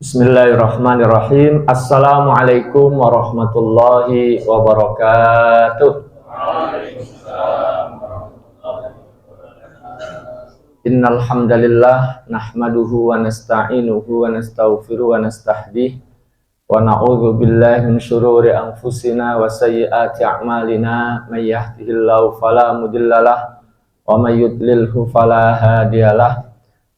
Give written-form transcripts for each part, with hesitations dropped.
Bismillahirrahmanirrahim. Assalamualaikum warahmatullahi wabarakatuh. Innal hamdalillah nahmaduhu wa nasta'inuhu wa nastaghfiruhu wa nastahdihi wa na'udzu billahi min syururi anfusina wa sayyiati a'malina may yahdihillahu fala mudhillalah wa may yudlilhu fala hadiyalah.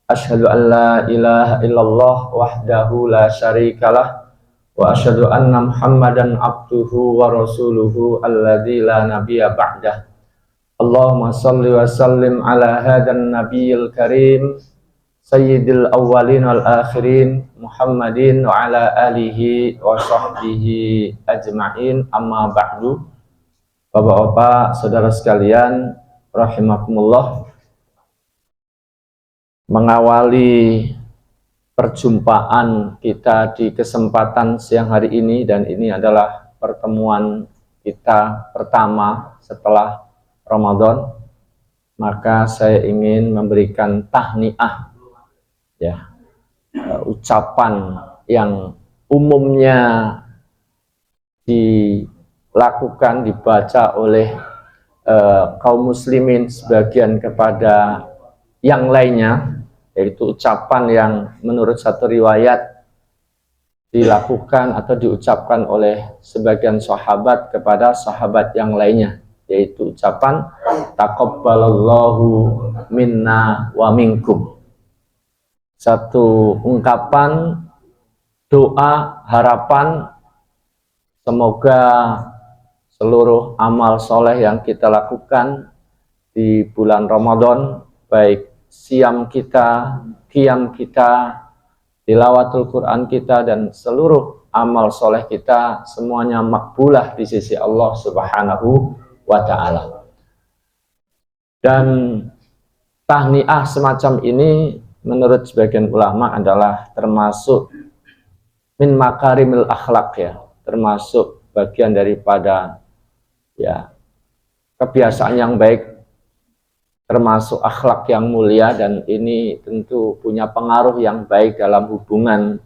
Asyhadu an la ilaha illallah wahdahu la syarikalah wa asyhadu anna Muhammadan abduhu wa rasuluhu alladzi la nabiyya ba'dah. Allahumma shalli wa sallim ala hadan nabiyil karim sayyidil awwalin wal akhirin Muhammadin wa ala alihi wa sahbihi ajma'in, amma ba'du. Bapak-bapak, saudara sekalian rahimakumullah, mengawali perjumpaan kita di kesempatan siang hari ini, dan ini adalah pertemuan kita pertama setelah Ramadan, maka saya ingin memberikan tahniah, ya, ucapan yang umumnya dilakukan, dibaca oleh kaum muslimin sebagian kepada yang lainnya, yaitu ucapan yang menurut satu riwayat dilakukan atau diucapkan oleh sebagian sahabat kepada sahabat yang lainnya, yaitu ucapan taqabbalallahu minna wa minkum. Satu ungkapan doa harapan semoga seluruh amal soleh yang kita lakukan di bulan Ramadan, baik siam kita, qiyam kita, tilawatul Quran kita, dan seluruh amal soleh kita semuanya makbulah di sisi Allah Subhanahu wa ta'ala. Dan tahniah semacam ini menurut sebagian ulama adalah termasuk min makarimil akhlak, ya, termasuk bagian daripada, ya, kebiasaan yang baik, termasuk akhlak yang mulia, dan ini tentu punya pengaruh yang baik dalam hubungan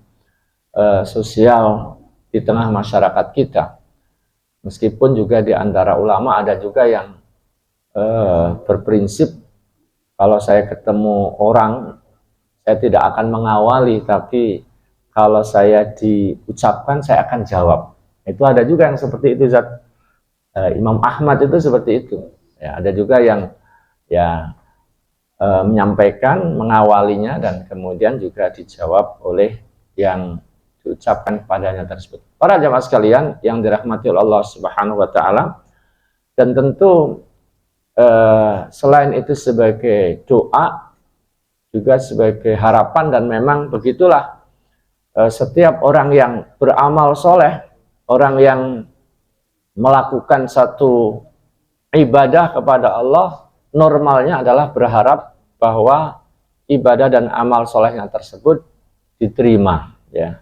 sosial di tengah masyarakat kita. Meskipun juga di antara ulama ada juga yang berprinsip kalau saya ketemu orang, saya tidak akan mengawali, tapi kalau saya diucapkan saya akan jawab. Itu ada juga yang seperti itu, Imam Ahmad itu seperti itu, ya. Ada juga yang menyampaikan, mengawalinya, dan kemudian juga dijawab oleh yang diucapkan kepadanya tersebut. Para jamaah sekalian yang dirahmati oleh Allah Subhanahu wa ta'ala, dan tentu selain itu sebagai doa, juga sebagai harapan, dan memang begitulah setiap orang yang beramal soleh, orang yang melakukan satu ibadah kepada Allah, normalnya adalah berharap bahwa ibadah dan amal solehnya tersebut diterima, ya.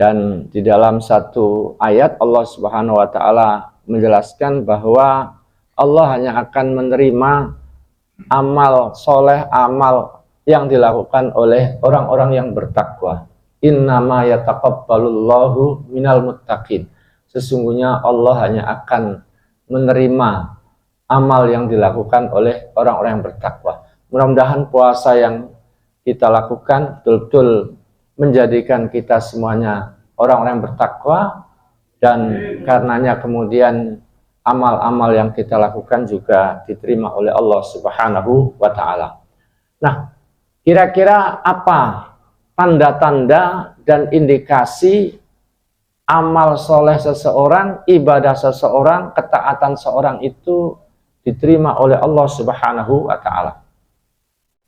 Dan di dalam satu ayat Allah Subhanahu wa ta'ala menjelaskan bahwa Allah hanya akan menerima amal soleh, amal yang dilakukan oleh orang-orang yang bertakwa. Innama yataqabbalullahu minal muttaqin. Sesungguhnya Allah hanya akan menerima amal yang dilakukan oleh orang-orang yang bertakwa. Mudah-mudahan puasa yang kita lakukan betul-betul menjadikan kita semuanya orang-orang yang bertakwa, dan karenanya kemudian amal-amal yang kita lakukan juga diterima oleh Allah Subhanahu wa ta'ala. Nah, kira-kira apa tanda-tanda dan indikasi amal soleh seseorang, ibadah seseorang, ketaatan seorang itu diterima oleh Allah Subhanahu wa ta'ala?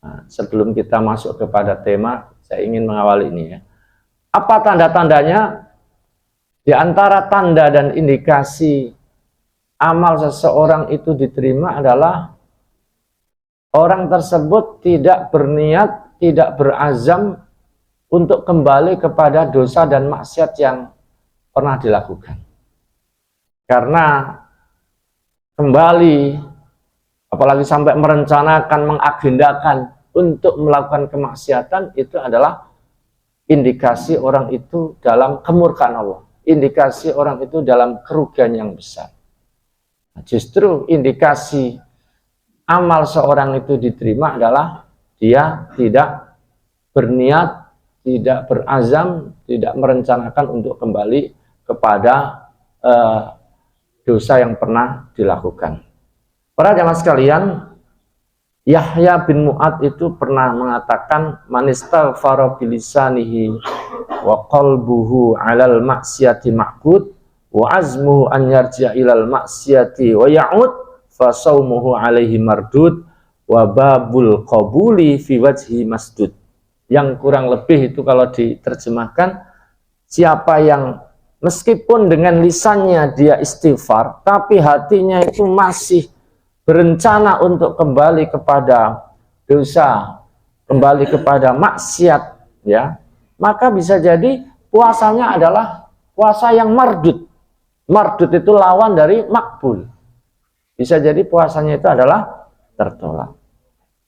Nah, sebelum kita masuk kepada tema, saya ingin mengawali ini, ya. Apa tanda-tandanya? Di antara tanda dan indikasi amal seseorang itu diterima adalah orang tersebut tidak berniat, tidak berazam untuk kembali kepada dosa dan maksiat yang pernah dilakukan. Karena kembali, apalagi sampai merencanakan, mengagendakan untuk melakukan kemaksiatan, itu adalah indikasi orang itu dalam kemurkaan Allah, indikasi orang itu dalam kerugian yang besar. Justru indikasi amal seorang itu diterima adalah dia tidak berniat, tidak berazam, tidak merencanakan untuk kembali kepada dosa yang pernah dilakukan. Para jamaah sekalian, Yahya bin Mu'ad itu pernah mengatakan, man istaghfara bilisanihi wa qalbuhu 'alal maksiyati ma'qud wa azmuhu an yarji'a ilal maksiyati wa ya'ud fa shaumuhu 'alaihi mardud wa babul qabuli fi wajhi masdud. Yang kurang lebih itu kalau diterjemahkan, siapa yang meskipun dengan lisannya dia istighfar, tapi hatinya itu masih berencana untuk kembali kepada dosa, kembali kepada maksiat, ya, maka bisa jadi puasanya adalah puasa yang mardud. Mardud itu lawan dari makbul. Bisa jadi puasanya itu adalah tertolak.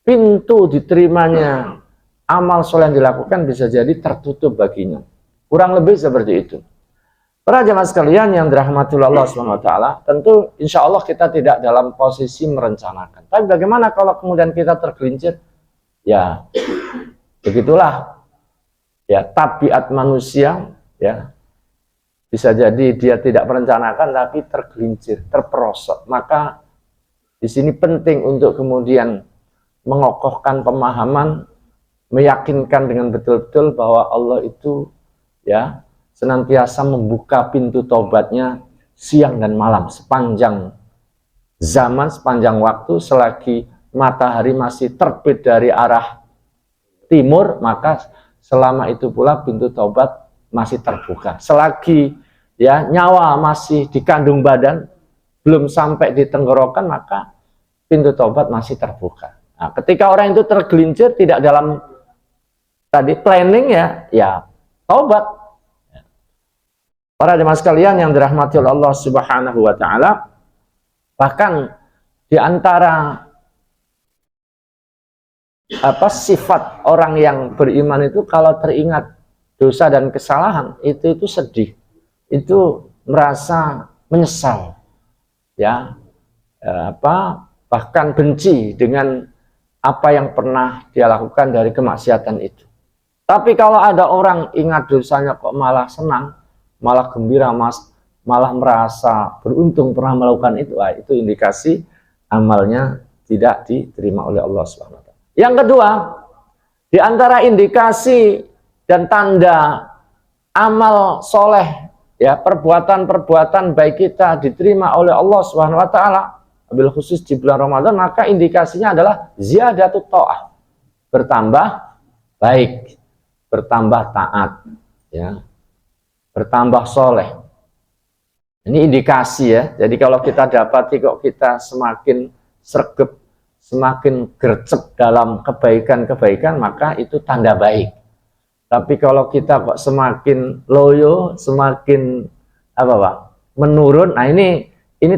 Pintu diterimanya amal soleh yang dilakukan bisa jadi tertutup baginya. Kurang lebih seperti itu. Para jemaah sekalian yang dirahmati Allah SWT, tentu insya Allah kita tidak dalam posisi merencanakan. Tapi bagaimana kalau kemudian kita tergelincir? Ya, begitulah. Ya, tabiat manusia, ya, bisa jadi dia tidak merencanakan tapi tergelincir, terperosok. Maka di sini penting untuk kemudian mengokohkan pemahaman, meyakinkan dengan betul-betul bahwa Allah itu, ya, senantiasa membuka pintu taubatnya siang dan malam, sepanjang zaman, sepanjang waktu. Selagi matahari masih terbit dari arah timur, maka selama itu pula pintu taubat masih terbuka. Selagi, ya, nyawa masih di kandung badan, belum sampai di tenggorokan, maka pintu taubat masih terbuka. Nah, ketika orang itu tergelincir tidak dalam tadi planning, ya taubat. Para jemaah sekalian yang dirahmati oleh Allah Subhanahu wa taala, bahkan di antara sifat orang yang beriman itu kalau teringat dosa dan kesalahan itu sedih, itu merasa menyesal, ya, bahkan benci dengan apa yang pernah dia lakukan dari kemaksiatan itu. Tapi kalau ada orang ingat dosanya kok malah senang, malah gembira, malah merasa beruntung pernah melakukan itu, itu indikasi amalnya tidak diterima oleh Allah SWT. Yang kedua, di antara indikasi dan tanda amal soleh, ya, perbuatan-perbuatan baik kita diterima oleh Allah SWT, wabil khusus di bulan Ramadan, maka indikasinya adalah ziyadatut ta'ah, bertambah baik, bertambah taat, ya, bertambah soleh. Ini indikasi, ya. Jadi kalau kita dapati kok kita semakin sregep, semakin gercep dalam kebaikan-kebaikan, maka itu tanda baik. Tapi kalau kita kok semakin loyo, semakin menurun, nah ini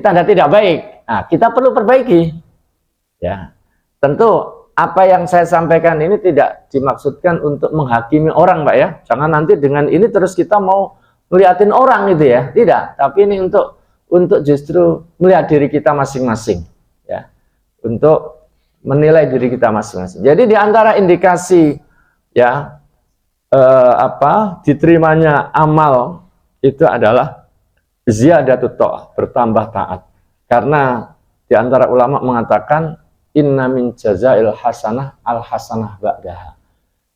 tanda tidak baik. Nah, kita perlu perbaiki. Ya, tentu apa yang saya sampaikan ini tidak dimaksudkan untuk menghakimi orang, Pak, ya. Jangan nanti dengan ini terus kita mau melihatin orang gitu, ya. Tidak, tapi ini untuk justru melihat diri kita masing-masing, ya. Untuk menilai diri kita masing-masing. Jadi di antara indikasi, ya, diterimanya amal itu adalah ziyadatut ta'ah, bertambah taat. Karena di antara ulama mengatakan inna min jazail hasanah al hasanah ba'daha.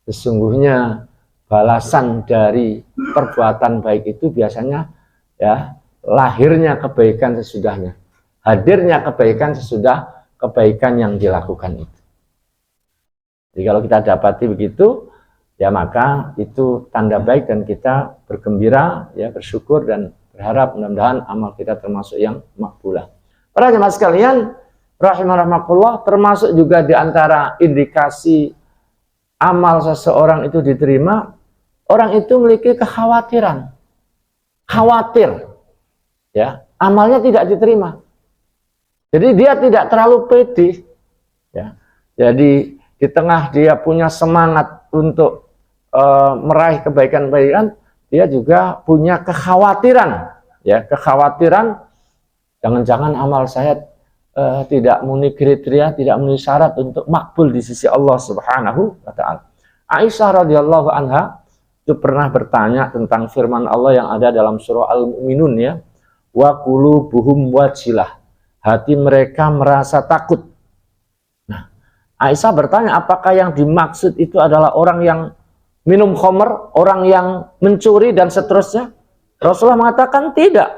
Sesungguhnya balasan dari perbuatan baik itu biasanya, ya, lahirnya kebaikan sesudahnya, hadirnya kebaikan sesudah kebaikan yang dilakukan itu. Jadi kalau kita dapati begitu, ya, maka itu tanda baik dan kita bergembira, ya, bersyukur dan berharap mudah-mudahan amal kita termasuk yang makbulah. Para jemaah sekalian rahimahullah, termasuk juga di antara indikasi amal seseorang itu diterima, orang itu memiliki kekhawatiran, khawatir, ya, amalnya tidak diterima. Jadi dia tidak terlalu pede, ya. Jadi di tengah dia punya semangat untuk meraih kebaikan-kebaikan, dia juga punya kekhawatiran, ya, kekhawatiran jangan-jangan amal saya tidak memenuhi kriteria, tidak memenuhi syarat untuk makbul di sisi Allah Subhanahu wa taala. Aisyah radhiyallahu anha itu pernah bertanya tentang firman Allah yang ada dalam surah Al-Mu'minun, ya. Wa qulubuhum wajilah. Hati mereka merasa takut. Nah, Aisyah bertanya, apakah yang dimaksud itu adalah orang yang minum khamr, orang yang mencuri dan seterusnya? Rasulullah mengatakan tidak.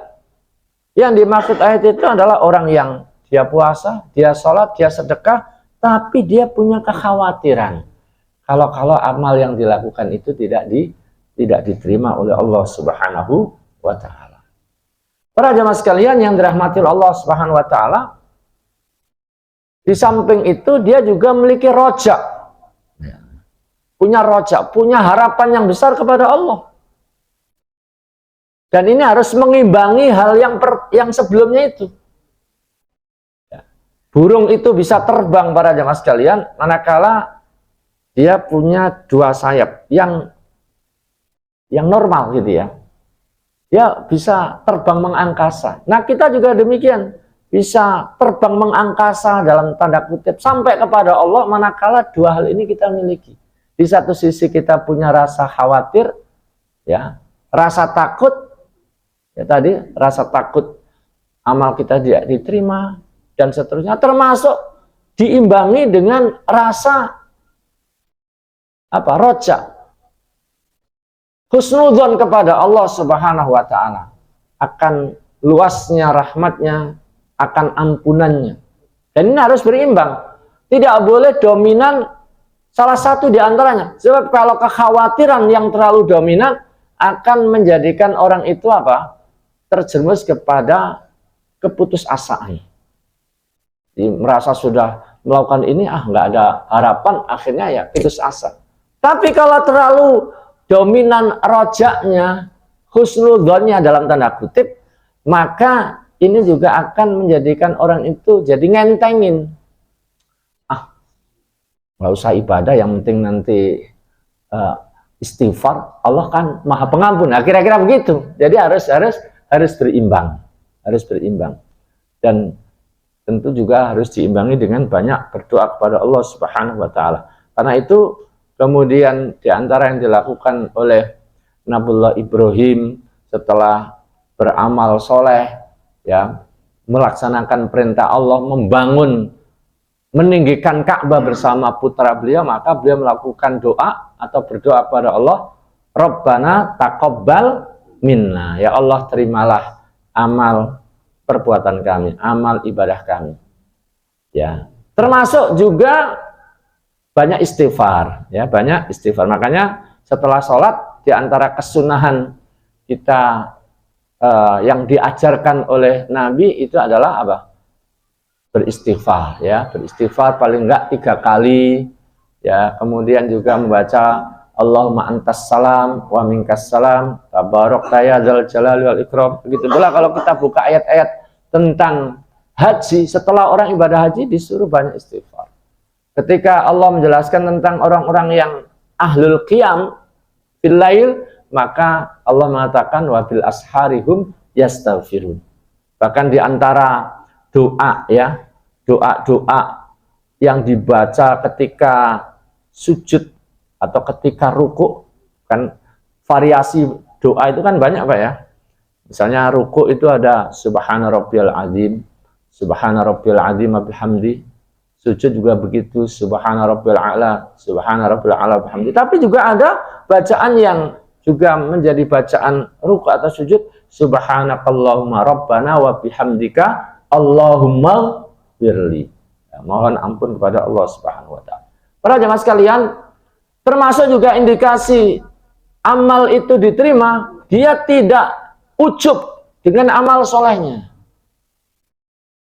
Yang dimaksud ayat itu adalah orang yang dia puasa, dia sholat, dia sedekah, tapi dia punya kekhawatiran kalau amal yang dilakukan itu tidak diterima oleh Allah Subhanahu wa taala. Para jamaah sekalian yang dirahmati Allah Subhanahu wa taala, di samping itu dia juga memiliki roja. Punya roja, punya harapan yang besar kepada Allah. Dan ini harus mengimbangi hal yang sebelumnya itu. Burung itu bisa terbang para jamaah sekalian manakala dia punya dua sayap yang normal gitu ya. Dia bisa terbang mengangkasa. Nah, kita juga demikian, bisa terbang mengangkasa dalam tanda kutip sampai kepada Allah manakala dua hal ini kita miliki. Di satu sisi kita punya rasa khawatir, ya, rasa takut, ya tadi rasa takut amal kita tidak diterima dan seterusnya, termasuk diimbangi dengan rasa roja, husnudzon kepada Allah Subhanahu wa taala akan luasnya rahmatnya, akan ampunannya. Dan ini harus berimbang. Tidak boleh dominan salah satu di antaranya. Sebab kalau kekhawatiran yang terlalu dominan akan menjadikan orang itu terjerumus kepada keputusasaan. Merasa sudah melakukan ini, nggak ada harapan, akhirnya ya putus asa. Tapi kalau terlalu dominan rojaknya, husnudzonnya dalam tanda kutip, maka ini juga akan menjadikan orang itu jadi ngentengin. Nggak usah ibadah, yang penting nanti istighfar, Allah kan maha pengampun. Nah, kira-kira begitu. Jadi harus berimbang, dan tentu juga harus diimbangi dengan banyak berdoa kepada Allah Subhanahu wa taala. Karena itu kemudian diantara yang dilakukan oleh Nabiullah Ibrahim setelah beramal soleh, ya, melaksanakan perintah Allah, meninggikan Ka'bah bersama putra beliau, maka beliau melakukan doa atau berdoa kepada Allah, Rabbana taqabbal minna, ya Allah terimalah amal perbuatan kami, amal ibadah kami. Ya, termasuk juga banyak istighfar, ya, banyak istighfar. Makanya setelah sholat, di antara kesunahan kita yang diajarkan oleh Nabi itu adalah beristighfar, ya, beristighfar paling enggak 3 kali, ya. Kemudian juga membaca Allahumma antas salam wa minkas salam tabarakta ya dzal jalali wal ikram. Begitu pula kalau kita buka ayat-ayat tentang haji, setelah orang ibadah haji disuruh banyak istighfar. Ketika Allah menjelaskan tentang orang-orang yang ahlul qiyam fil lail, maka Allah mengatakan wa bil asharihum yastaghfirun. Bahkan di antara doa, ya, doa-doa yang dibaca ketika sujud atau ketika ruku, kan variasi doa itu kan banyak Pak, ya. Misalnya ruku itu ada subhana rabbiyal azim, subhana rabbiyal azim bihamdi. Sujud juga begitu, subhana rabbiyal a'la, subhana rabbiyal a'la bihamdi. Tapi juga ada bacaan yang juga menjadi bacaan ruku atau sujud, subhanakallahumma rabbana wa bihamdika Allahumma firli. Ya, mohon ampun kepada Allah Subhanahu wa taala. Para jemaah sekalian, termasuk juga indikasi amal itu diterima, dia tidak ujub dengan amal solehnya.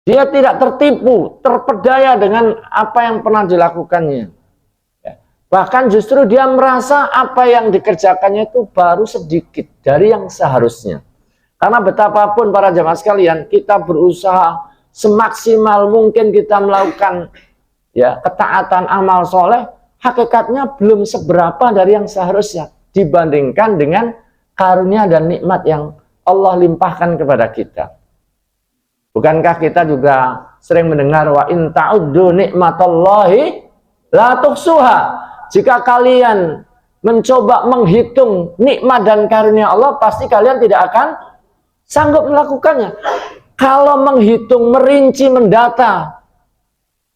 Dia tidak tertipu, terpedaya dengan apa yang pernah dilakukannya. Ya. Bahkan justru dia merasa apa yang dikerjakannya itu baru sedikit dari yang seharusnya. Karena betapapun para jemaah sekalian, kita berusaha semaksimal mungkin kita melakukan, ya, ketaatan amal soleh, hakikatnya belum seberapa dari yang seharusnya dibandingkan dengan karunia dan nikmat yang Allah limpahkan kepada kita. Bukankah kita juga sering mendengar wa in ta'uddu nikmatallahi la tuhsuha. Jika kalian mencoba menghitung nikmat dan karunia Allah, pasti kalian tidak akan sanggup melakukannya. Kalau menghitung, merinci, mendata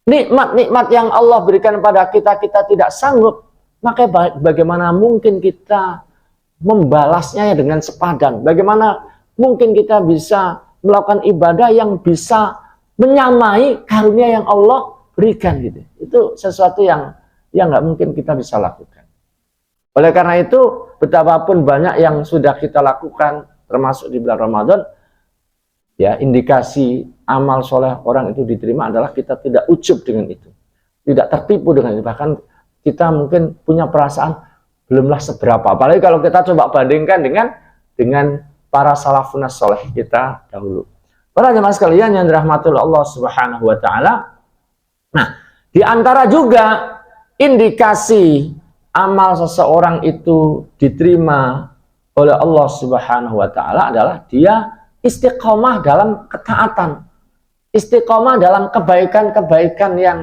nikmat-nikmat yang Allah berikan pada kita, kita tidak sanggup, maka bagaimana mungkin kita membalasnya dengan sepadan? Bagaimana mungkin kita bisa melakukan ibadah yang bisa menyamai karunia yang Allah berikan gitu? Itu sesuatu yang nggak mungkin kita bisa lakukan. Oleh karena itu, betapapun banyak yang sudah kita lakukan, termasuk di bulan Ramadan, ya, indikasi amal soleh orang itu diterima adalah kita tidak ujub dengan itu, tidak tertipu dengan itu. Bahkan kita mungkin punya perasaan belumlah seberapa. Apalagi kalau kita coba bandingkan dengan para salafun soleh kita dahulu. Para jemaah sekalian yang dirahmati Allah Subhanahu wa taala. Nah, di antara juga indikasi amal seseorang itu diterima oleh Allah Subhanahu wa taala adalah dia istiqomah dalam ketaatan, istiqomah dalam kebaikan-kebaikan yang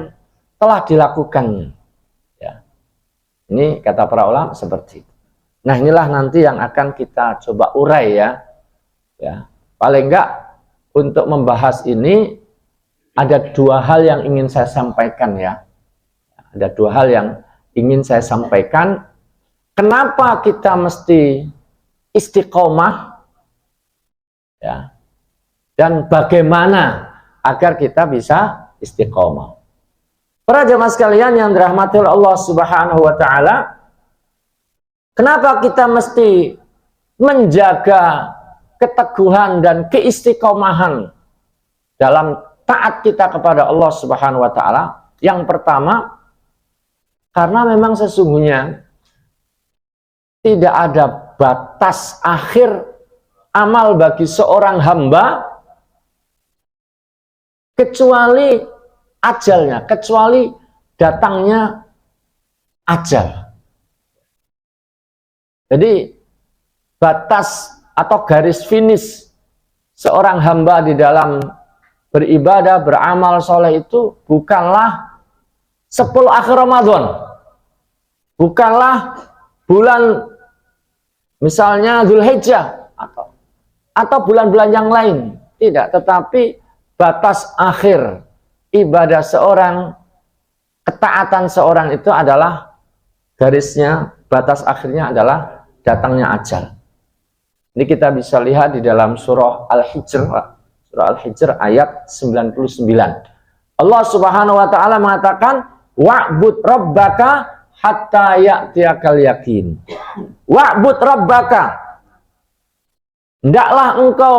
telah dilakukannya. Ya. Ini kata para ulama seperti itu. Nah, inilah nanti yang akan kita coba urai ya. Ya. Paling enggak untuk membahas ini ada dua hal yang ingin saya sampaikan ya. Ada dua hal yang ingin saya sampaikan. Kenapa kita mesti istiqomah? Ya. Dan bagaimana agar kita bisa istiqomah? Para jemaah sekalian yang dirahmati oleh Allah Subhanahu wa taala, kenapa kita mesti menjaga keteguhan dan keistiqomahan dalam taat kita kepada Allah Subhanahu wa taala? Yang pertama, karena memang sesungguhnya tidak ada batas akhir amal bagi seorang hamba kecuali ajalnya, kecuali datangnya ajal. Jadi batas atau garis finish seorang hamba di dalam beribadah, beramal soleh itu bukanlah 10 akhir Ramadan, bukanlah bulan misalnya Dzulhijjah atau bulan-bulan yang lain, tidak, tetapi batas akhir ibadah seorang, ketaatan seorang itu adalah garisnya, batas akhirnya adalah datangnya ajal. Ini kita bisa lihat di dalam surah Al-Hijr, surah Al-Hijr ayat 99. Allah Subhanahu wa taala mengatakan, wa'bud rabbaka hatta ya'tiyakal yakin. Wa'bud rabbaka, hendaklah engkau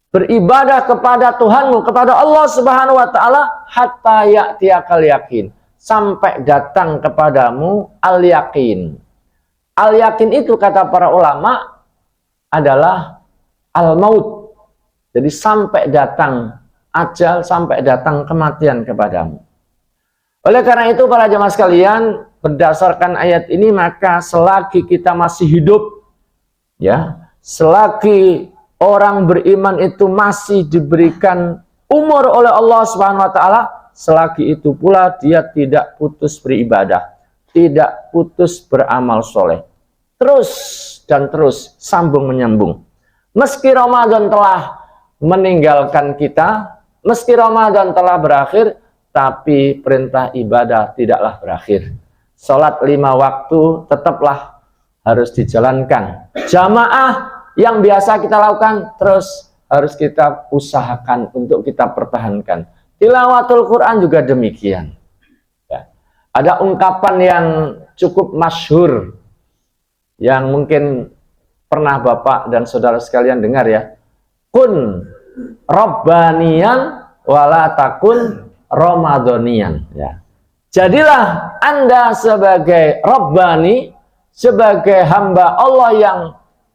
beribadah kepada Tuhanmu, kepada Allah Subhanahu wa taala hatta ya'tiyakal yakin, sampai datang kepadamu al-yakin. Al-yakin itu kata para ulama adalah al-maut. Jadi sampai datang ajal, sampai datang kematian kepadamu. Oleh karena itu para jemaah sekalian, berdasarkan ayat ini maka selagi kita masih hidup, ya, selagi orang beriman itu masih diberikan umur oleh Allah Subhanahu wa taala, selagi itu pula dia tidak putus beribadah, tidak putus beramal soleh. Terus dan terus, sambung menyambung. Meski Ramadan telah meninggalkan kita, meski Ramadan telah berakhir, tapi perintah ibadah tidaklah berakhir. Salat 5 waktu tetaplah harus dijalankan. Jamaah yang biasa kita lakukan terus harus kita usahakan untuk kita pertahankan. Tilawatul Quran juga demikian. Ya. Ada ungkapan yang cukup masyhur yang mungkin pernah Bapak dan saudara sekalian dengar ya. Kun Rabbaniyan wala takun Ramadanian, ya. Jadilah Anda sebagai Rabbani, sebagai hamba Allah yang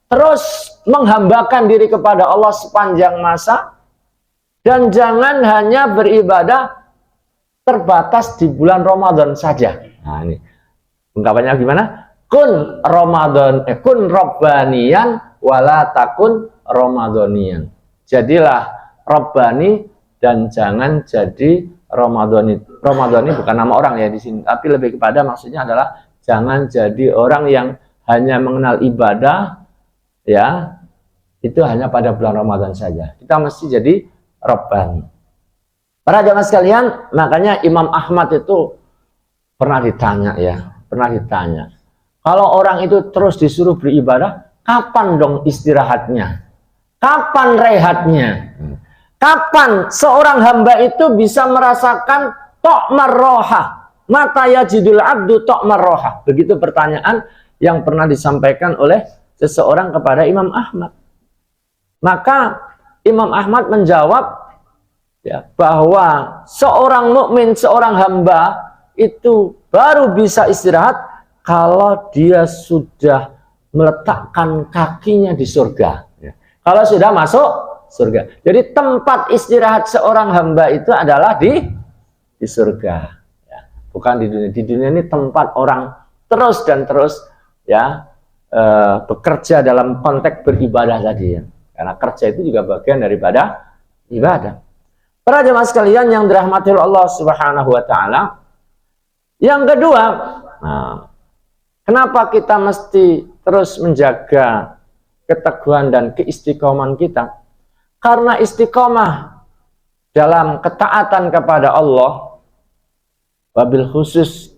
terus menghambakan diri kepada Allah sepanjang masa, dan jangan hanya beribadah terbatas di bulan Ramadan saja. Nah, ini ungkapannya gimana? Kun Ramadan, kun Rabbaniyan wala takun Ramadaniyan. Jadilah Rabbani dan jangan jadi Ramadhani. Ramadhani bukan nama orang ya di sini, tapi lebih kepada maksudnya adalah jangan jadi orang yang hanya mengenal ibadah ya, itu hanya pada bulan Ramadan saja. Kita mesti jadi Rabbani. Para jamaah sekalian, makanya Imam Ahmad itu pernah ditanya ya, kalau orang itu terus disuruh beribadah, kapan dong istirahatnya? Kapan rehatnya? Kapan seorang hamba itu bisa merasakan ta'mar roha? Mata yajidul abdu ta'mar roha. Begitu pertanyaan yang pernah disampaikan oleh seseorang kepada Imam Ahmad. Maka Imam Ahmad menjawab ya, bahwa seorang mukmin, seorang hamba itu baru bisa istirahat kalau dia sudah meletakkan kakinya di surga. Ya. Kalau sudah masuk surga. Jadi tempat istirahat seorang hamba itu adalah di surga. Ya. Bukan di dunia. Di dunia ini tempat orang terus dan terus ya bekerja dalam konteks beribadah tadi ya. Karena kerja itu juga bagian daripada ibadah. Para jemaah sekalian yang dirahmati Allah Subhanahu wa taala. Yang kedua, kenapa kita mesti terus menjaga keteguhan dan keistiqomahan kita? Karena istiqomah dalam ketaatan kepada Allah, wabil khusus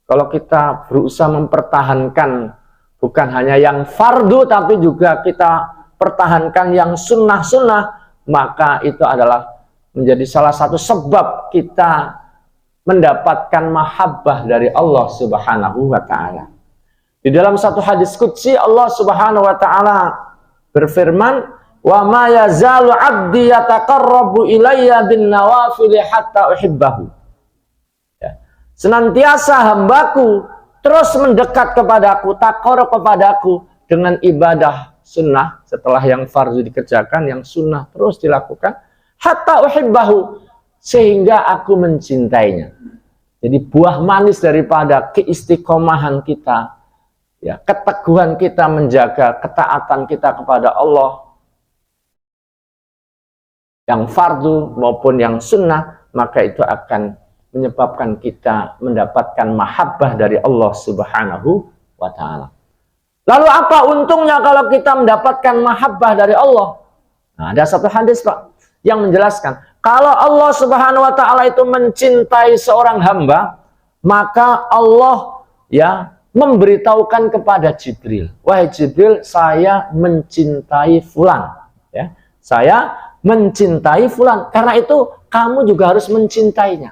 kalau kita berusaha mempertahankan bukan hanya yang fardu tapi juga kita pertahankan yang sunnah-sunnah, maka itu adalah menjadi salah satu sebab kita mendapatkan mahabbah dari Allah Subhanahu wa taala. Di dalam satu hadis qudsi Allah Subhanahu wa taala berfirman, "Wa ma yazalu 'abdi yataqarrabu ilayya bin nawafil hatta uhibbahu." Ya. Senantiasa hambaku terus mendekat kepadaku, taqarrub kepadaku dengan ibadah sunnah setelah yang fardu dikerjakan, yang sunnah terus dilakukan, hatta uhibbahu, sehingga aku mencintainya. Jadi buah manis daripada keistiqomahan kita, ya, keteguhan kita menjaga ketaatan kita kepada Allah, yang fardu maupun yang sunnah, maka itu akan menyebabkan kita mendapatkan mahabbah dari Allah Subhanahu wa ta'ala. Lalu apa untungnya kalau kita mendapatkan mahabbah dari Allah? Nah, ada satu hadis Pak yang menjelaskan, kalau Allah Subhanahu wa ta'ala itu mencintai seorang hamba, maka Allah ya memberitahukan kepada Jibril, wahai Jibril, saya mencintai fulan, ya, saya mencintai fulan. Karena itu kamu juga harus mencintainya.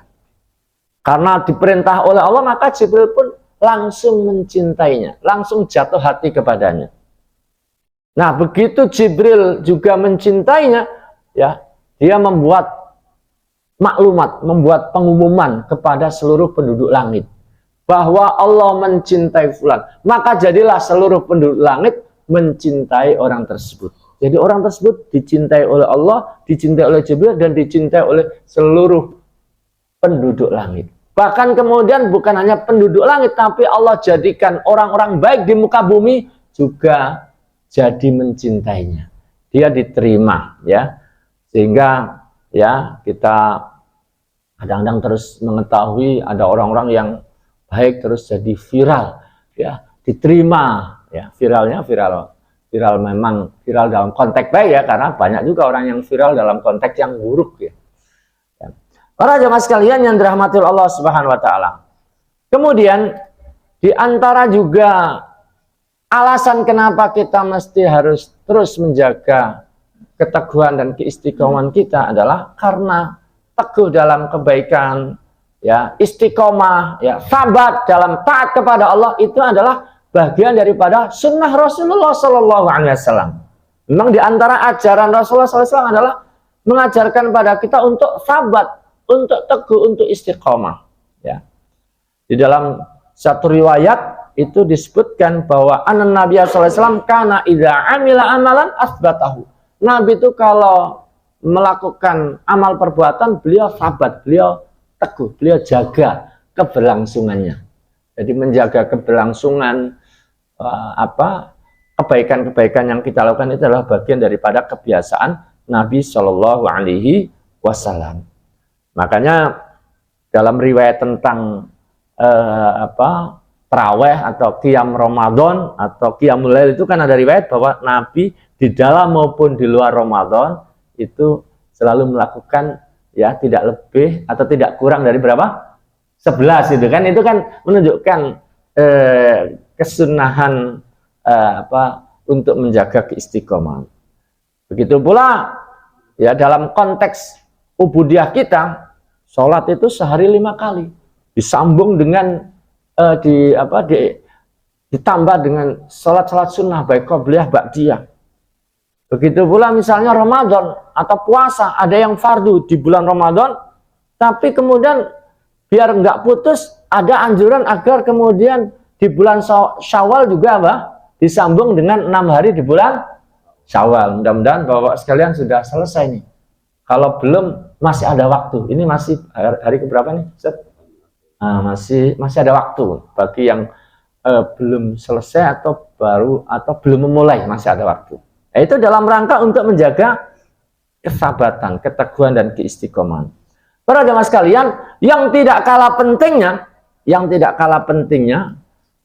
Karena diperintah oleh Allah, maka Jibril pun langsung mencintainya, langsung jatuh hati kepadanya. Nah, begitu Jibril juga mencintainya, ya, dia membuat maklumat, membuat pengumuman kepada seluruh penduduk langit bahwa Allah mencintai fulan. Maka jadilah seluruh penduduk langit mencintai orang tersebut. Jadi orang tersebut dicintai oleh Allah, dicintai oleh Jibril, dan dicintai oleh seluruh penduduk langit. Bahkan kemudian bukan hanya penduduk langit, tapi Allah jadikan orang-orang baik di muka bumi juga jadi mencintainya. Dia diterima, ya. Sehingga ya kita kadang-kadang terus mengetahui ada orang-orang yang baik terus jadi viral, ya, diterima, ya, viralnya viral memang viral dalam konteks baik ya, karena banyak juga orang yang viral dalam konteks yang buruk ya. Para jemaah sekalian yang dirahmati Allah Subhanahu wa taala. Kemudian di antara juga alasan kenapa kita mesti harus terus menjaga keteguhan dan keistiqomahan kita adalah karena teguh dalam kebaikan, ya, istiqomah, ya, sabat dalam taat kepada Allah itu adalah bagian daripada sunnah Rasulullah SAW. Memang di antara ajaran Rasulullah SAW adalah mengajarkan pada kita untuk sabat, untuk teguh, untuk istiqomah. Ya. Di dalam satu riwayat itu disebutkan bahwa Nabi SAW kana idza amila amalan asbatahu. Nabi itu kalau melakukan amal perbuatan, beliau sabat, beliau teguh, beliau jaga keberlangsungannya. Jadi menjaga keberlangsungan kebaikan-kebaikan yang kita lakukan itu adalah bagian daripada kebiasaan Nabi Shallallahu Alaihi Wasallam. Makanya dalam riwayat tentang taraweh atau qiyam Ramadan atau qiyamul lail itu kan ada riwayat bahwa Nabi di dalam maupun di luar Ramadan itu selalu melakukan ya tidak lebih atau tidak kurang dari berapa? 11 itu kan menunjukkan kesunahan untuk menjaga keistiqomahan. Begitu pula ya dalam konteks ubudiyah kita, sholat itu sehari 5 kali disambung dengan ditambah dengan sholat sunnah baik qobliyah ba'diyah. Begitu pula misalnya Ramadan atau puasa, ada yang fardu di bulan Ramadan, tapi kemudian biar nggak putus ada anjuran agar kemudian di bulan Syawal juga disambung dengan 6 hari di bulan Syawal. Mudah-mudahan Bapak sekalian sudah selesai nih. Kalau belum masih ada waktu. Ini masih hari keberapa nih? Masih ada waktu bagi yang belum selesai atau belum memulai, masih ada waktu. Itu dalam rangka untuk menjaga kesabatan, keteguhan dan keistiqomahan. Para jemaah sekalian, yang tidak kalah pentingnya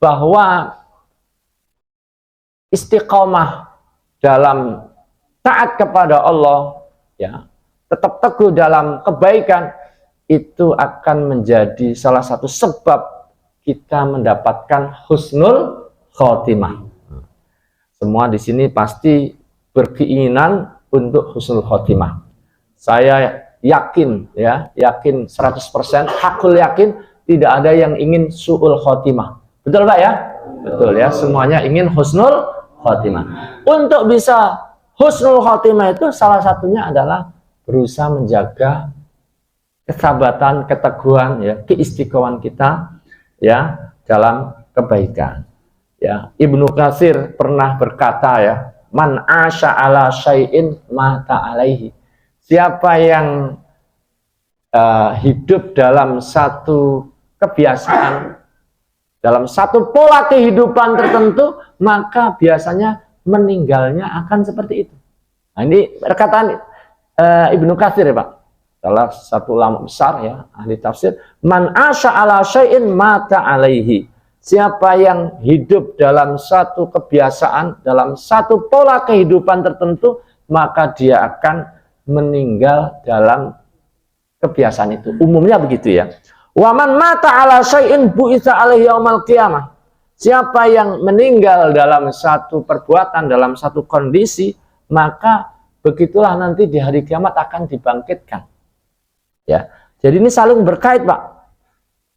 bahwa istiqomah dalam taat kepada Allah, ya, tetap teguh dalam kebaikan, itu akan menjadi salah satu sebab kita mendapatkan husnul khotimah. Semua di sini pasti berkeinginan untuk husnul khotimah. Saya yakin 100%, hakul yakin tidak ada yang ingin su'ul khotimah. Betul Pak ya? Betul ya, semuanya ingin husnul khotimah. Untuk bisa husnul khotimah itu salah satunya adalah berusaha menjaga kesabatan, keteguhan, ya, keistiqomahan kita ya dalam kebaikan. Ya, Ibnu Katsir pernah berkata ya, man asya ala syai'in mata alaihi. Siapa yang hidup dalam satu kebiasaan, dalam satu pola kehidupan tertentu, maka biasanya meninggalnya akan seperti itu. Nah, ini perkataan Ibnu Katsir ya Pak, salah satu ulama besar ya, ahli tafsir. Man asya ala syai'in mata alaihi. Siapa yang hidup dalam satu kebiasaan, dalam satu pola kehidupan tertentu, maka dia akan meninggal dalam kebiasaan itu. Umumnya begitu ya. Wa man mata ala syai'in bu'itsa alaihi yaumal qiyamah. Siapa yang meninggal dalam satu perbuatan, dalam satu kondisi, maka begitulah nanti di hari kiamat akan dibangkitkan. Ya. Jadi ini saling berkait, Pak.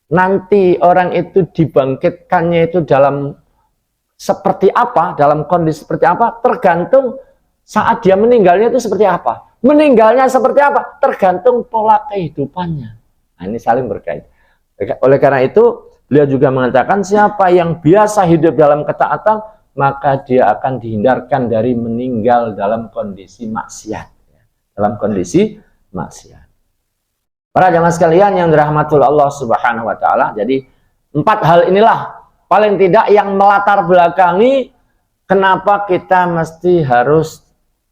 Nanti orang itu dibangkitkannya itu dalam seperti apa, dalam kondisi seperti apa, tergantung saat dia meninggalnya itu seperti apa. Meninggalnya seperti apa, tergantung pola kehidupannya. Nah, ini saling berkait. Oleh karena itu, beliau juga mengatakan siapa yang biasa hidup dalam ketaatan, maka dia akan dihindarkan dari meninggal dalam kondisi maksiat. Dalam kondisi maksiat. Para jamaah sekalian yang dirahmati Allah Subhanahu wa taala, jadi 4 hal inilah paling tidak yang melatar belakangi kenapa kita mesti harus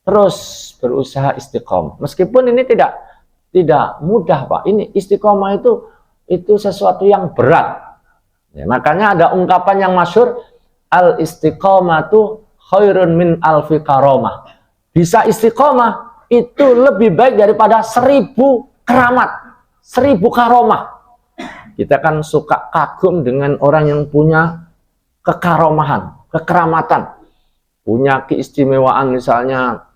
terus berusaha istiqomah. Meskipun ini tidak mudah, Pak. Ini istiqomah itu sesuatu yang berat. Ya, makanya ada ungkapan yang masyhur, al istiqomatu khairun min alfi karomah. Bisa istiqomah itu lebih baik daripada 1000 keramat. 1000 karomah. Kita kan suka kagum dengan orang yang punya kekaromahan, kekeramatan, punya keistimewaan, misalnya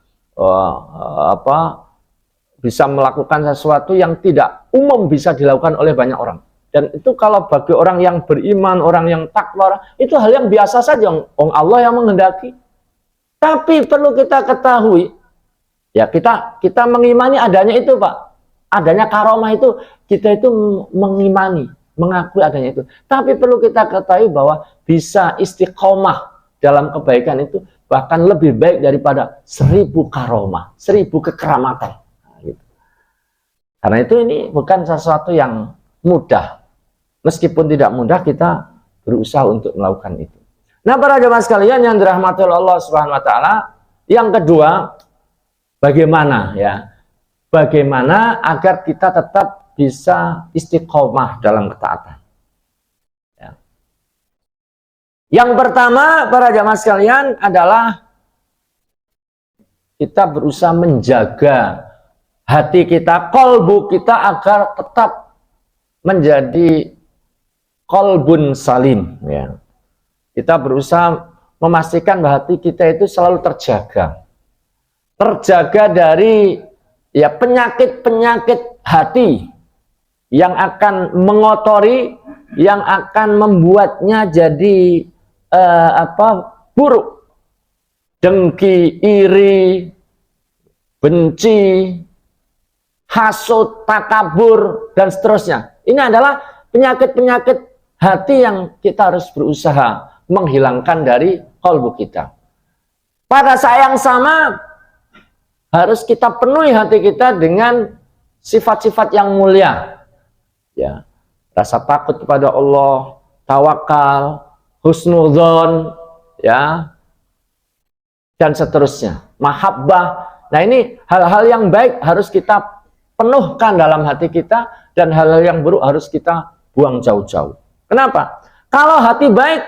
bisa melakukan sesuatu yang tidak umum bisa dilakukan oleh banyak orang. Dan itu kalau bagi orang yang beriman, orang yang takwa, itu hal yang biasa saja. Allah yang menghendaki. Tapi perlu kita ketahui, ya kita mengimani adanya itu, Pak. Adanya karomah itu, kita itu mengimani, mengakui adanya itu. Tapi perlu kita ketahui bahwa bisa istiqomah dalam kebaikan itu bahkan lebih baik daripada 1000 karomah, 1000 kekeramatan. Nah, gitu. Karena itu ini bukan sesuatu yang mudah. Meskipun tidak mudah, kita berusaha untuk melakukan itu. Nah, para jemaah sekalian yang dirahmati oleh Allah Subhanahu wa taala, yang kedua, bagaimana ya? Bagaimana agar kita tetap bisa istiqomah dalam ketaatan. Ya. Yang pertama, para jemaah sekalian, adalah kita berusaha menjaga hati kita, kolbu kita agar tetap menjadi kolbun salim. Ya. Kita berusaha memastikan bahwa hati kita itu selalu terjaga. Terjaga dari ya penyakit-penyakit hati yang akan mengotori, yang akan membuatnya jadi buruk. Dengki, iri, benci, hasud, takabur, dan seterusnya. Ini adalah penyakit-penyakit hati yang kita harus berusaha menghilangkan dari kalbu kita. Pada saat yang sama, harus kita penuhi hati kita dengan sifat-sifat yang mulia. Ya, rasa takut kepada Allah, tawakal, husnudzon, ya, dan seterusnya. Mahabbah. Nah, ini hal-hal yang baik harus kita penuhkan dalam hati kita, dan hal-hal yang buruk harus kita buang jauh-jauh. Kenapa? Kalau hati baik,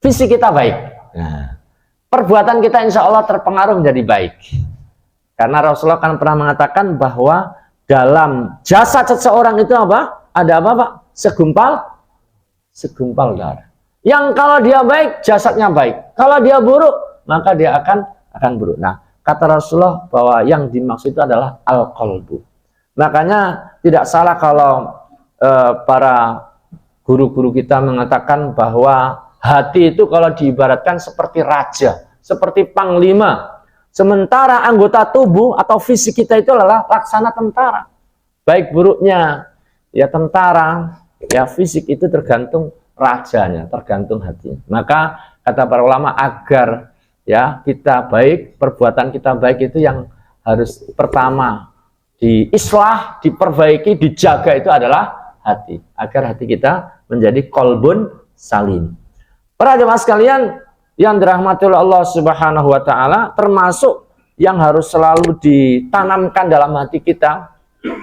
fisik kita baik. Nah, perbuatan kita insya Allah terpengaruh menjadi baik. Karena Rasulullah kan pernah mengatakan bahwa dalam jasad seseorang itu apa? Ada apa, Pak? Segumpal darah. Yang kalau dia baik, jasadnya baik. Kalau dia buruk, maka dia akan buruk. Nah, kata Rasulullah bahwa yang dimaksud itu adalah al-qalbu. Makanya tidak salah kalau para guru-guru kita mengatakan bahwa hati itu kalau diibaratkan seperti raja, seperti panglima. Sementara anggota tubuh atau fisik kita itu adalah laksana tentara. Baik buruknya ya tentara, ya fisik itu tergantung rajanya, tergantung hatinya. Maka kata para ulama, agar ya kita baik, perbuatan kita baik itu yang harus pertama diislah, diperbaiki, dijaga itu adalah hati. Agar hati kita menjadi kolbun salim. Para jemaah sekalian yang dirahmati oleh Allah Subhanahu wa taala, termasuk yang harus selalu ditanamkan dalam hati kita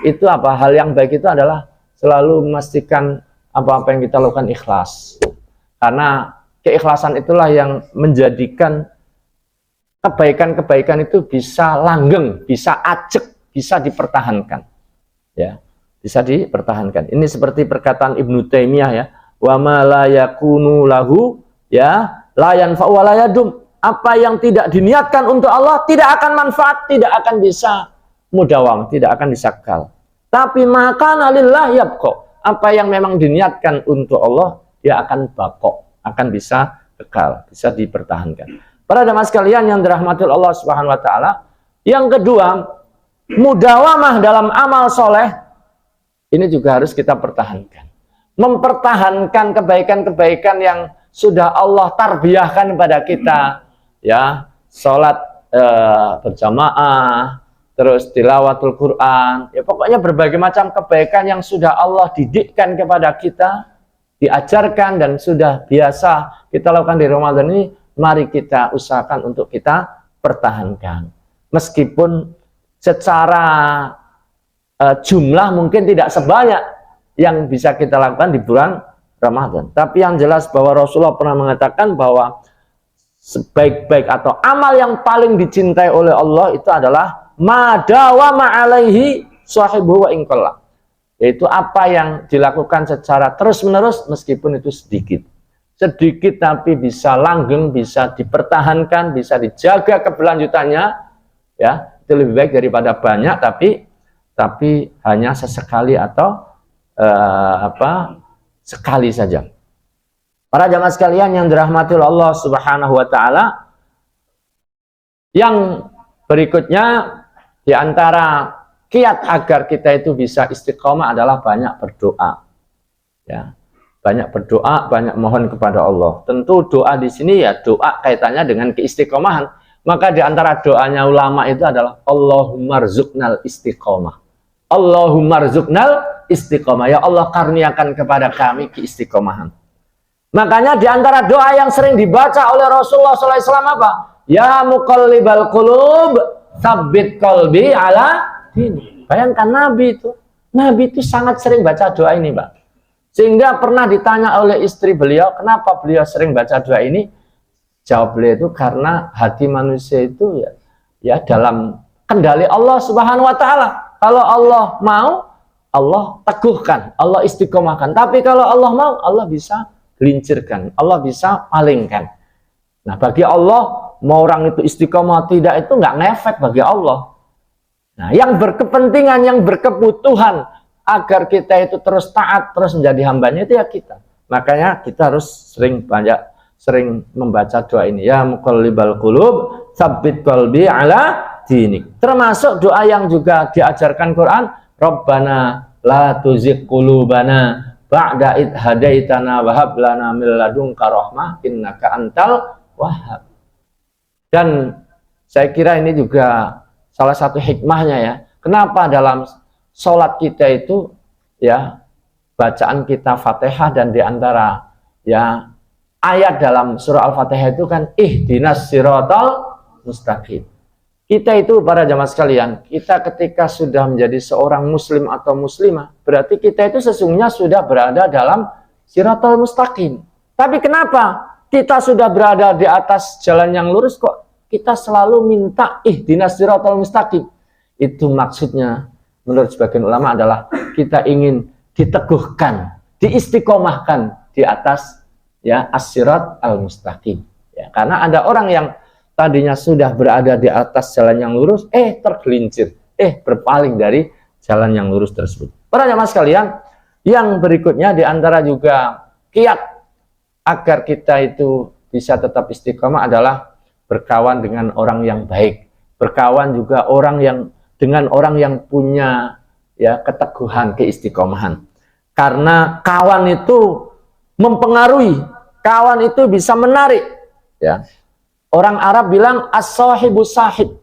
itu apa? Hal yang baik itu adalah selalu memastikan apa-apa yang kita lakukan ikhlas. Karena keikhlasan itulah yang menjadikan kebaikan-kebaikan itu bisa langgeng, bisa ajek, bisa dipertahankan. Ya, bisa dipertahankan. Ini seperti perkataan Ibnu Taimiyah ya, wa ma la yakunu lahu ya la yanfa'u wa la yadum. Apa yang tidak diniatkan untuk Allah tidak akan manfaat, tidak akan bisa mudawam, tidak akan disakal. Tapi maka lillah yabqa. Apa yang memang diniatkan untuk Allah, dia akan baqo, akan bisa kekal, bisa dipertahankan. Para jemaah sekalian yang dirahmati Allah Subhanahu wa taala, yang kedua, mudawamah dalam amal soleh ini juga harus kita pertahankan. Mempertahankan kebaikan-kebaikan yang sudah Allah tarbiyahkan kepada kita, ya, sholat berjamaah, terus tilawatul Quran, ya pokoknya berbagai macam kebaikan yang sudah Allah didikkan kepada kita, diajarkan dan sudah biasa kita lakukan di Ramadan ini, mari kita usahakan untuk kita pertahankan. Meskipun secara jumlah mungkin tidak sebanyak yang bisa kita lakukan di bulan Ramadan. Tapi yang jelas bahwa Rasulullah pernah mengatakan bahwa sebaik-baik atau amal yang paling dicintai oleh Allah itu adalah madawama alaihi sahibuhu wa inqalla. Yaitu apa yang dilakukan secara terus-menerus meskipun itu sedikit. Sedikit tapi bisa langgeng, bisa dipertahankan, bisa dijaga keberlanjutannya, ya. Itu lebih baik daripada banyak tapi hanya sesekali atau sekali saja. Para jamaah sekalian yang dirahmati oleh Allah Subhanahu wa taala, yang berikutnya di antara kiat agar kita itu bisa istiqomah adalah banyak berdoa. Ya. Banyak berdoa, banyak mohon kepada Allah. Tentu doa di sini ya doa kaitannya dengan keistiqomahan. Maka di antara doanya ulama itu adalah Allahumma rzuqnal istiqomah. Allahumma rzuqnal istiqomah. Ya Allah, karuniakan kepada kami keistiqomahan. Makanya di antara doa yang sering dibaca oleh Rasulullah SAW apa? Ya muqallibal qulub, tsabbit qalbi ala dini. Bayangkan Nabi itu sangat sering baca doa ini, Pak. Sehingga pernah ditanya oleh istri beliau, kenapa beliau sering baca doa ini? Jawab beliau itu karena hati manusia itu ya dalam kendali Allah Subhanahu wa taala. Kalau Allah mau, Allah teguhkan, Allah istiqomahkan. Tapi kalau Allah mau, Allah bisa gelincirkan, Allah bisa palingkan. Nah, bagi Allah, mau orang itu istiqomah tidak itu nggak ngefek bagi Allah. Nah, yang berkepentingan, yang berkebutuhan agar kita itu terus taat, terus menjadi hambanya itu ya kita. Makanya kita harus sering membaca doa ini. Ya muqallibal qulub, tsabbit qalbi ala dinik. Termasuk doa yang juga diajarkan Quran, Rabbana la tuzigh qulubana ba'da id hadaitana wa hab lana min ladunka rahmah innaka antal wahhab. Dan saya kira ini juga salah satu hikmahnya ya. Kenapa dalam sholat kita itu ya bacaan kita Fatihah, dan diantara ya ayat dalam surah Al-Fatihah itu kan ihdinas siratal mustaqim. Kita itu para jamaah sekalian, kita ketika sudah menjadi seorang muslim atau muslimah, berarti kita itu sesungguhnya sudah berada dalam siratal mustaqim. Tapi kenapa kita sudah berada di atas jalan yang lurus kok kita selalu minta ihdinas siratal mustaqim? Itu maksudnya menurut sebagian ulama adalah kita ingin diteguhkan, diistiqomahkan di atas ya as-sirat al-mustaqim. Ya, karena ada orang yang tadinya sudah berada di atas jalan yang lurus, tergelincir, berpaling dari jalan yang lurus tersebut. Para jamaah sekalian, yang berikutnya diantara juga kiat agar kita itu bisa tetap istiqomah adalah berkawan dengan orang yang baik, berkawan juga dengan orang yang punya ya keteguhan, keistiqomahan. Karena kawan itu mempengaruhi, kawan itu bisa menarik, ya. Orang Arab bilang as-sahibu sahib.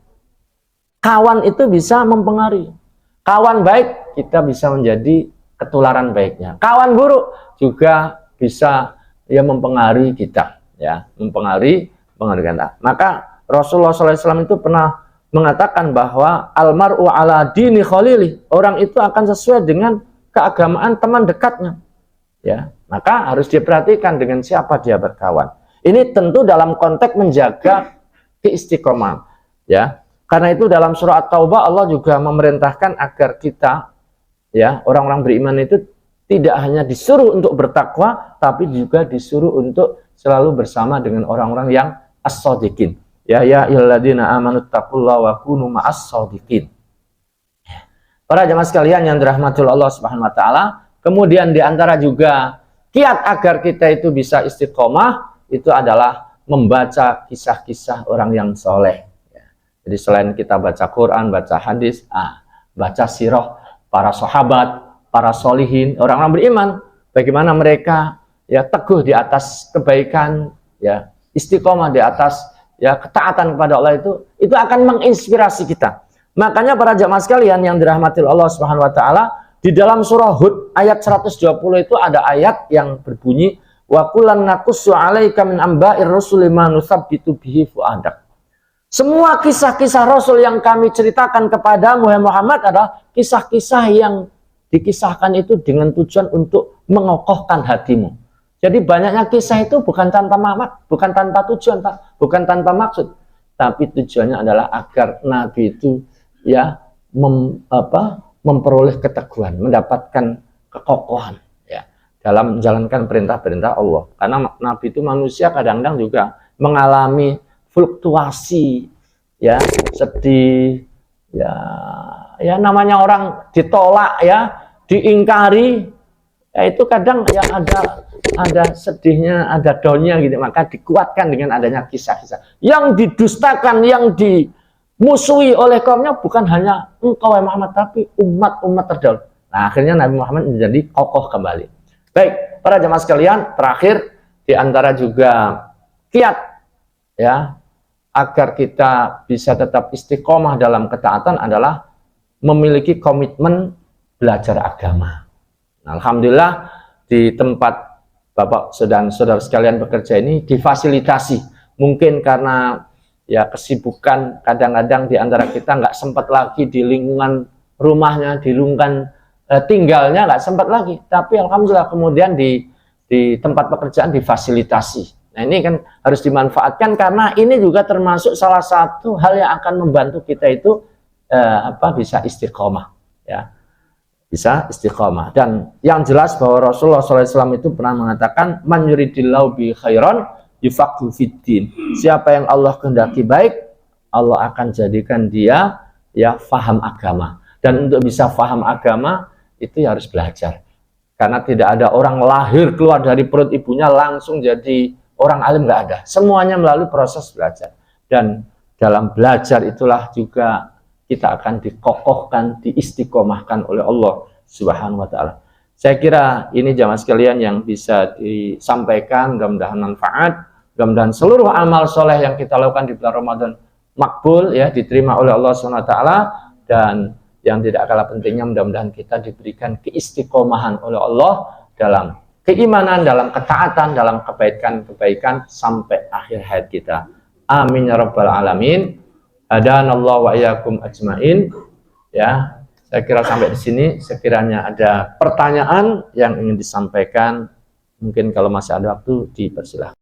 Kawan itu bisa mempengaruhi. Kawan baik, kita bisa menjadi ketularan baiknya. Kawan buruk juga bisa ya mempengaruhi kita, ya, mempengaruhi kita. Maka Rasulullah SAW itu pernah mengatakan bahwa almar'u ala dini khalili. Orang itu akan sesuai dengan keagamaan teman dekatnya. Ya, maka harus diperhatikan dengan siapa dia berkawan. Ini tentu dalam konteks menjaga keistiqomahan, ya. Karena itu dalam surah At-Taubah Allah juga memerintahkan agar kita, ya, orang-orang beriman itu tidak hanya disuruh untuk bertakwa, tapi juga disuruh untuk selalu bersama dengan orang-orang yang as-shadiqin. Ya ayyuhalladzina amanu taqullaha wa kunu ma'as-shadiqin. Para jemaah sekalian yang dirahmati Allah Subhanahu wa taala, kemudian diantara juga kiat agar kita itu bisa istiqomah itu adalah membaca kisah-kisah orang yang soleh. Jadi selain kita baca Quran, baca hadis, baca sirah para sahabat, para solihin, orang-orang beriman, bagaimana mereka ya teguh di atas kebaikan, ya istiqomah di atas ya ketaatan kepada Allah, itu akan menginspirasi kita. Makanya para jamaah sekalian yang dirahmati Allah Subhanahu wa taala, di dalam surah Hud ayat 120 itu ada ayat yang berbunyi wa kullan naqussu 'alaika min amba'ir rusuli ma nusabbitu bihi fu'adak. Semua kisah-kisah Rasul yang kami ceritakan kepadamu Muhammad adalah kisah-kisah yang dikisahkan itu dengan tujuan untuk mengokohkan hatimu. Jadi banyaknya kisah itu bukan tanpa maksud, bukan tanpa tujuan, bukan tanpa maksud, tapi tujuannya adalah agar Nabi itu ya memperoleh keteguhan, mendapatkan kekokohan dalam menjalankan perintah-perintah Allah. Karena Nabi itu manusia kadang-kadang juga mengalami fluktuasi, ya sedih, ya namanya orang ditolak, ya diingkari, ya itu kadang ya ada sedihnya, ada downnya gitu. Maka dikuatkan dengan adanya kisah-kisah. Yang didustakan, yang dimusuhi oleh kaumnya bukan hanya engkau Muhammad, tapi umat-umat terdahulu. Nah, akhirnya Nabi Muhammad menjadi kokoh kembali. Baik, para jemaah sekalian, terakhir diantara juga kiat ya agar kita bisa tetap istiqomah dalam ketaatan adalah memiliki komitmen belajar agama. Nah, alhamdulillah di tempat Bapak dan saudara sekalian bekerja ini difasilitasi. Mungkin karena ya kesibukan kadang-kadang di antara kita nggak sempat lagi di lingkungan rumahnya, di lingkungan tinggalnya nggak sempat lagi. Tapi alhamdulillah kemudian di tempat pekerjaan difasilitasi. Nah, ini kan harus dimanfaatkan karena ini juga termasuk salah satu hal yang akan membantu kita itu bisa istiqomah, ya. Bisa istiqomah. Dan yang jelas bahwa Rasulullah SAW itu pernah mengatakan, man yuridillahu bi khairan yufaqihu fiddin. Siapa yang Allah kehendaki baik, Allah akan jadikan dia ya faham agama. Dan untuk bisa faham agama itu ya harus belajar. Karena tidak ada orang lahir keluar dari perut ibunya langsung jadi orang alim, nggak ada. Semuanya melalui proses belajar. Dan dalam belajar itulah juga kita akan dikokohkan, diistiqomahkan oleh Allah Subhanahu wa Ta'ala. Saya kira ini jamaah sekalian yang bisa disampaikan, mudah-mudahan manfaat, mudah-mudahan seluruh amal soleh yang kita lakukan di bulan Ramadan makbul, ya, diterima oleh Allah Subhanahu wa Ta'ala. Dan yang tidak kalah pentingnya, mudah-mudahan kita diberikan keistiqomahan oleh Allah dalam keimanan, dalam ketaatan, dalam kebaikan-kebaikan sampai akhir hayat kita. Amin ya rabbal alamin. Hadanallahu wa iyyakum ajmain. Ya, saya kira sampai di sini. Sekiranya ada pertanyaan yang ingin disampaikan, mungkin kalau masih ada waktu dipersilahkan.